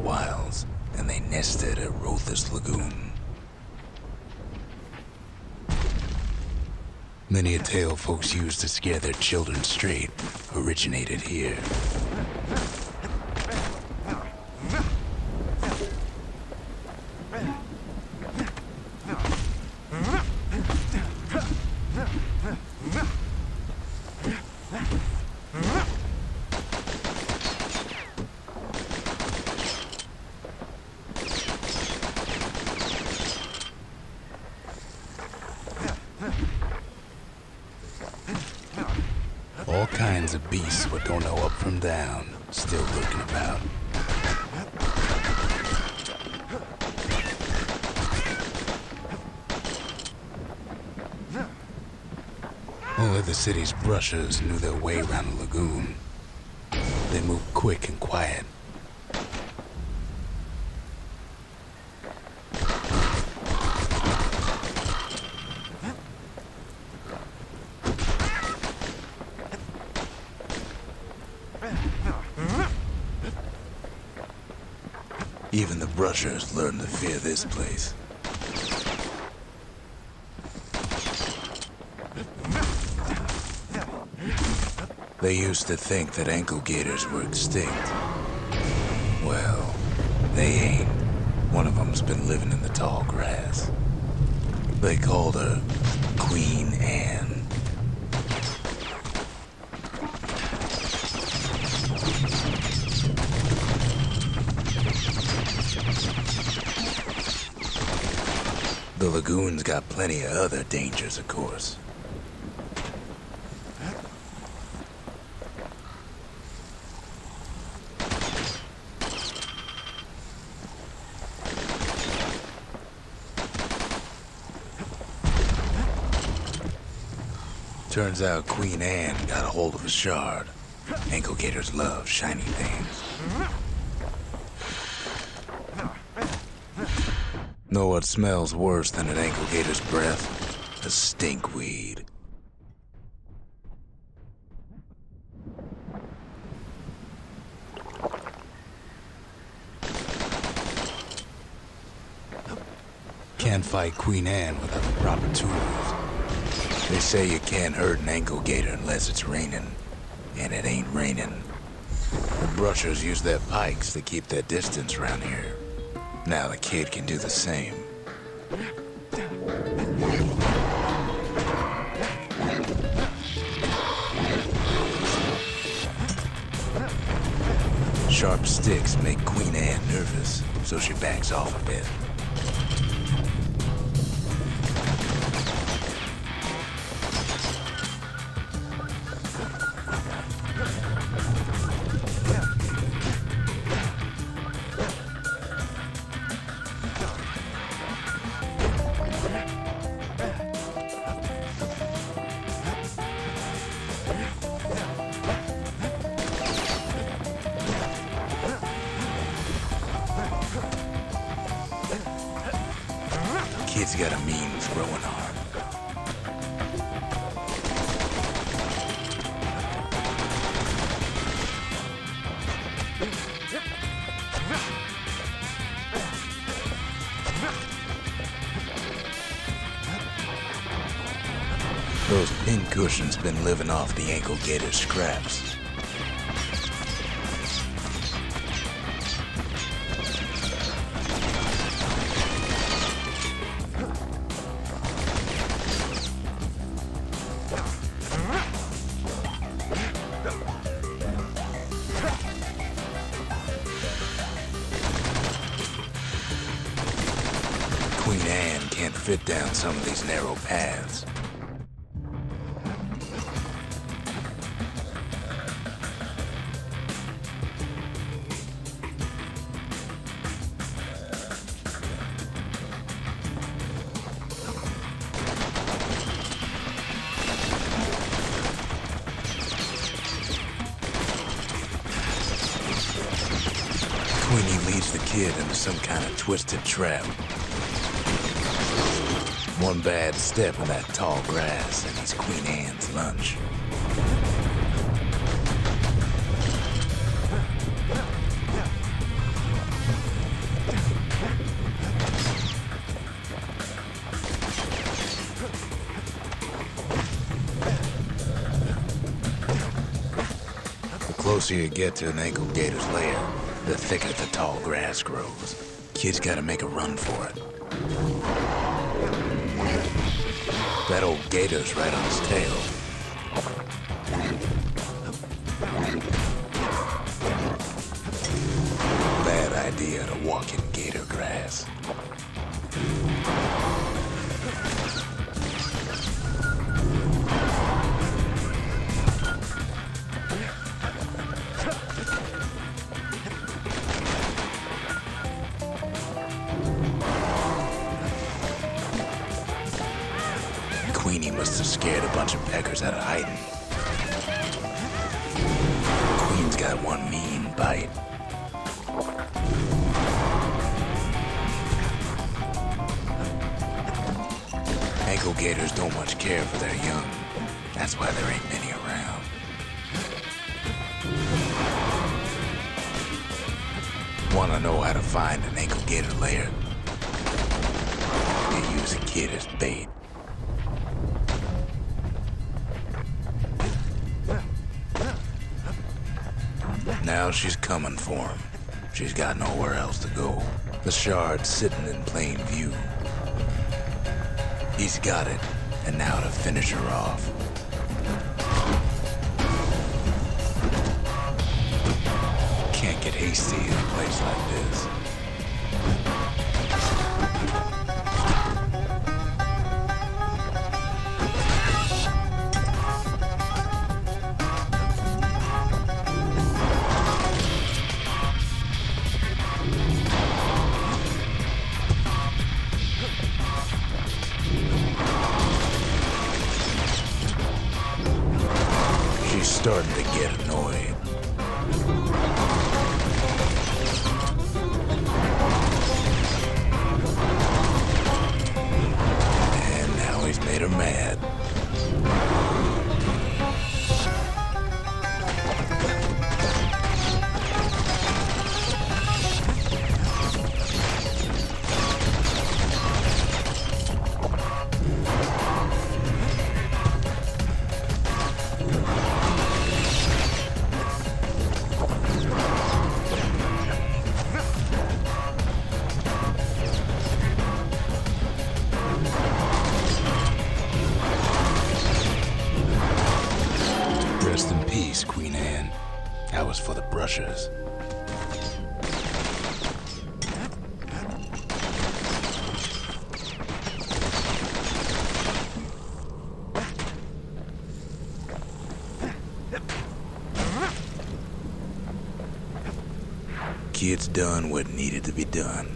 wilds, and they nested at Rothes Lagoon. Many a tale folks used to scare their children straight originated here. All kinds of beasts what don't know up from down, still lurking about. Only the city's brushers knew their way around the lagoon. They moved quick and quiet. Even the brushers learned to fear this place. They used to think that ankle gators were extinct. Well, they ain't. One of them's been living in the tall grass. They called her Queen Anne. The lagoon's got plenty of other dangers, of course. Turns out Queen Anne got a hold of a shard. Ankle gators love shiny things. Know what smells worse than an ankle gator's breath? A stinkweed. Can't fight Queen Anne without the proper tools. They say you can't hurt an ankle gator unless it's raining, and it ain't raining. The brushers use their pikes to keep their distance around here. Now the kid can do the same. Sharp sticks make Queen Anne nervous, so she backs off a bit. Kid's got a mean throwing arm. Those pincushions been living off the ankle gator scraps. Queen Anne can't fit down some of these narrow paths. Queenie leads the kid into some kind of twisted trap. One bad step in that tall grass and he's Queen Anne's lunch. closer you get to an ankle gator's lair, the thicker the tall grass grows. Kid's gotta make a run for it. That old gator's right on his tail. Bad idea to walk in gator grass. Queenie must have scared a bunch of peckers out of hiding. Queen's got one mean bite. Ankle gators don't much care for their young. That's why there ain't many around. Wanna know how to find an ankle gator lair? You use a kid as bait. Now she's coming for him. She's got nowhere else to go. The shard's sitting in plain view. He's got it, and now to finish her off. Can't get hasty in a place like this. She's starting to get annoyed. And now he's made her mad. Rest in peace, Queen Anne. That was for the brushers. Kid's done what needed to be done.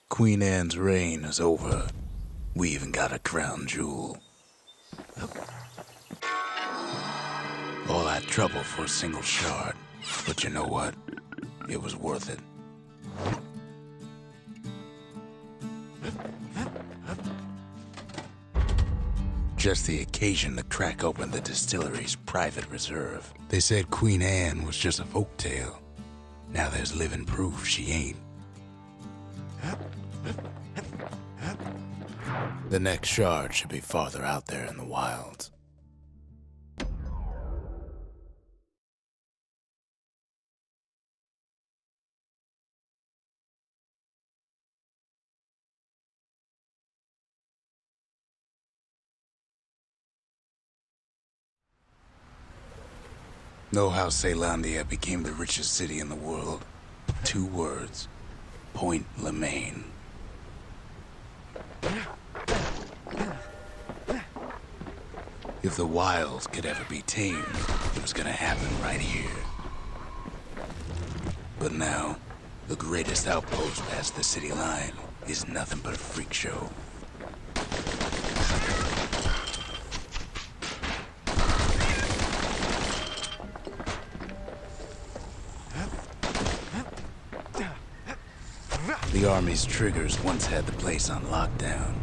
Queen Anne's reign is over. We even got a crown jewel. All that trouble for a single shard. But you know what? It was worth it. Just the occasion to crack open the distillery's private reserve. They said Queen Anne was just a folktale. Now there's living proof she ain't. The next shard should be farther out there in the wilds. Know how Caelondia became the richest city in the world? 2 words. Point Lemaine. If the wilds could ever be tamed, it was gonna happen right here. But now, the greatest outpost past the city line is nothing but a freak show. The army's triggers once had the place on lockdown.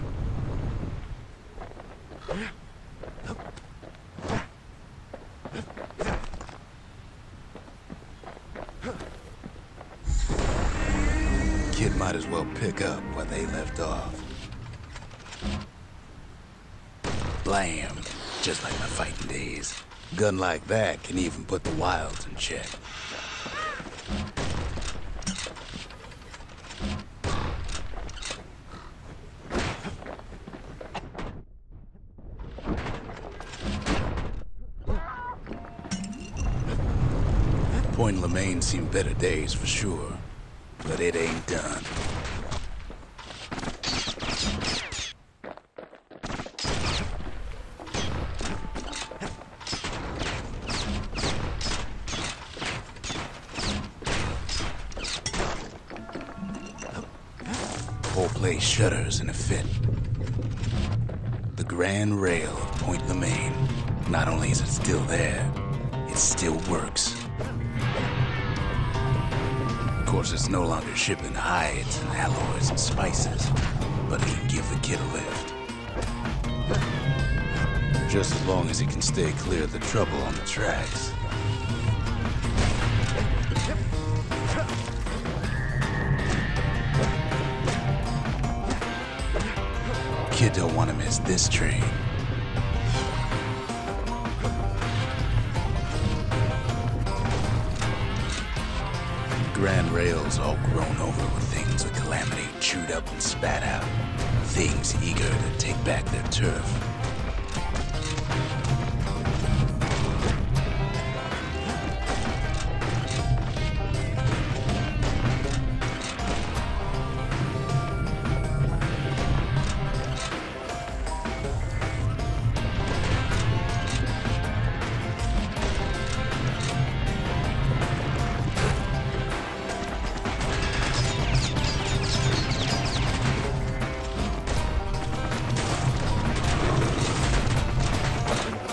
might as well pick up where they left off. Blam! Just like my fighting days. Gun like that can even put the wilds in check. Point Lemaine seen better days for sure, but it ain't done. Whole place shudders in a fit. The Grand Rail of Point Lemaine. Not only is it still there, it still works. Of course, it's no longer shipping hides and alloys and spices, but it can give the kid a lift. Just as long as he can stay clear of the trouble on the tracks. Kid don't want to miss this train. Grand Rail's all grown over with things of calamity chewed up and spat out. Things eager to take back their turf.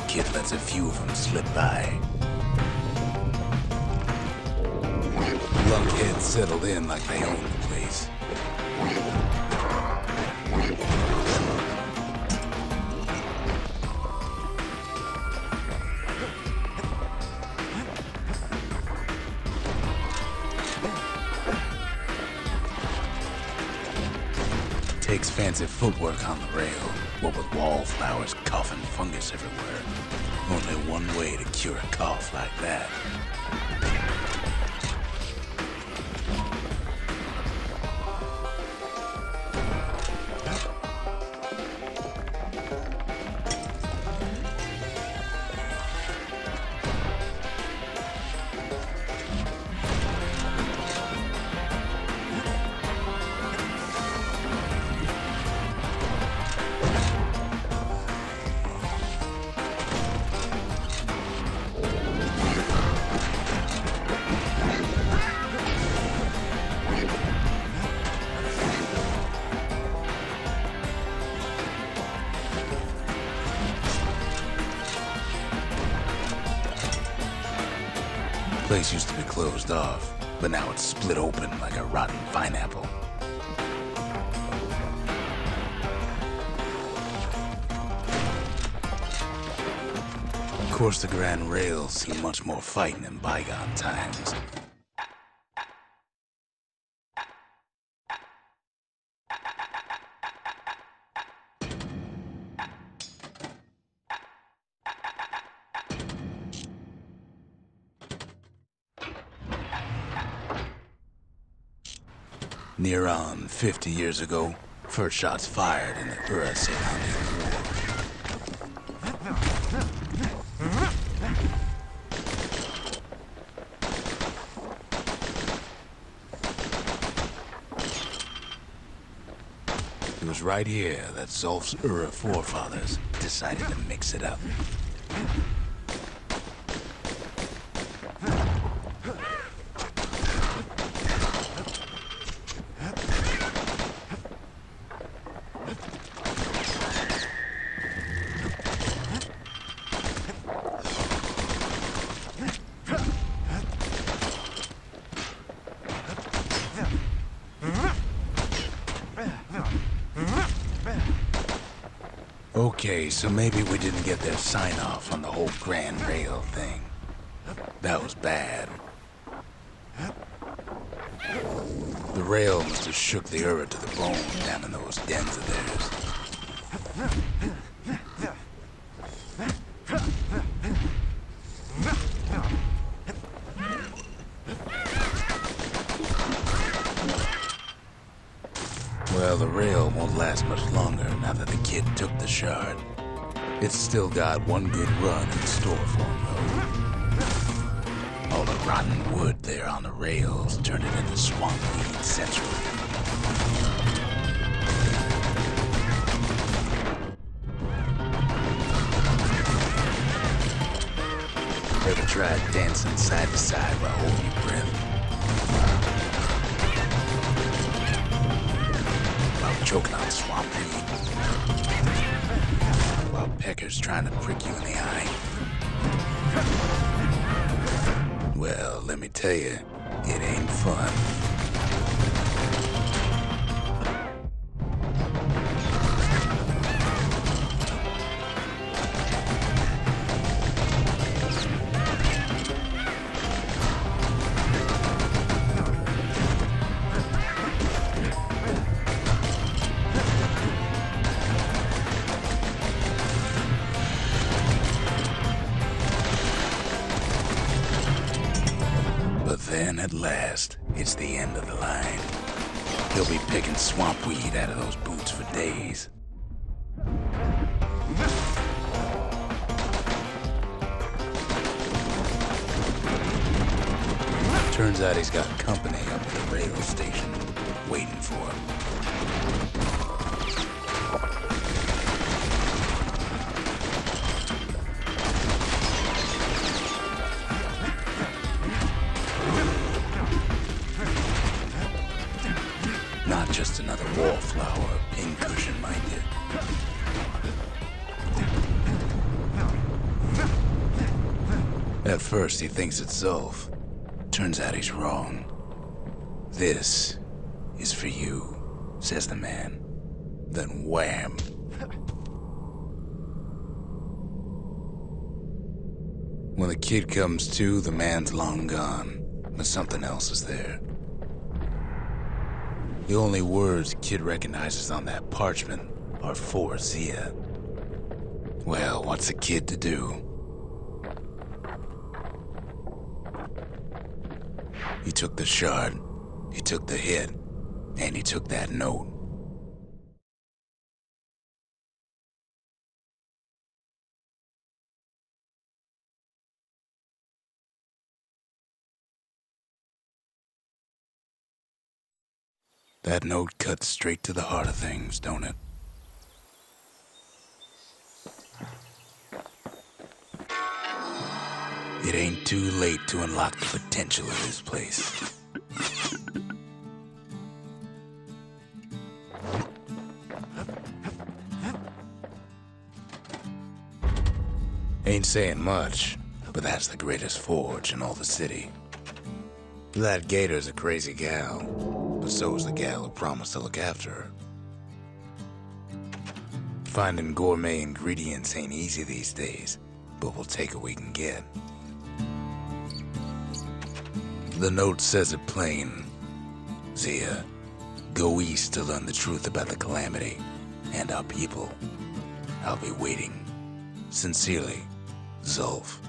Kid lets a few of them slip by. Lunkheads settled in like they own the place. Takes fancy footwork on the rail, what with wallflowers, coughing fungus everywhere. Only one way to cure a cough like that. Place used to be closed off, but now it's split open like a rotten pineapple. Of course, the Grand Rail's seen much more fighting in bygone times. Near on 50 years ago, first shots fired in the Ura-Selandian War. It was right here that Zulf's Ura forefathers decided to mix it up. Okay, so maybe we didn't get their sign-off on the whole Grand Rail thing. That was bad. The rail must have shook the Ura to the bone down in those dens of theirs. Well, the rail won't last much longer now that the kid took the shard. It's still got one good run in store for him, though. All the rotten wood there on the rails turned it into swamp weed central. Ever tried dancing side to side while holding your breath? While choking on swamp weed? While peckers trying to prick you in the eye? Well, let me tell you, it ain't fun. Then, at last, it's the end of the line. He'll be picking swamp weed out of those boots for days. Turns out he's got company up at the rail station, waiting for him. Not just another wallflower, pincushion, mind you. At first, he thinks it's Zulf. Turns out he's wrong. This is for you, says the man. Then wham! When the kid comes to, the man's long gone, but something else is there. The only words the kid recognizes on that parchment are for Zia. Well, what's the kid to do? He took the shard, he took the hit, and he took that note. That note cuts straight to the heart of things, don't it? It ain't too late to unlock the potential of this place. Ain't saying much, but that's the greatest forge in all the city. That Gator's a crazy gal, but so's the gal who promised to look after her. Finding gourmet ingredients ain't easy these days, but we'll take what we can get. The note says it plain. Zia, go east to learn the truth about the calamity and our people. I'll be waiting. Sincerely, Zulf.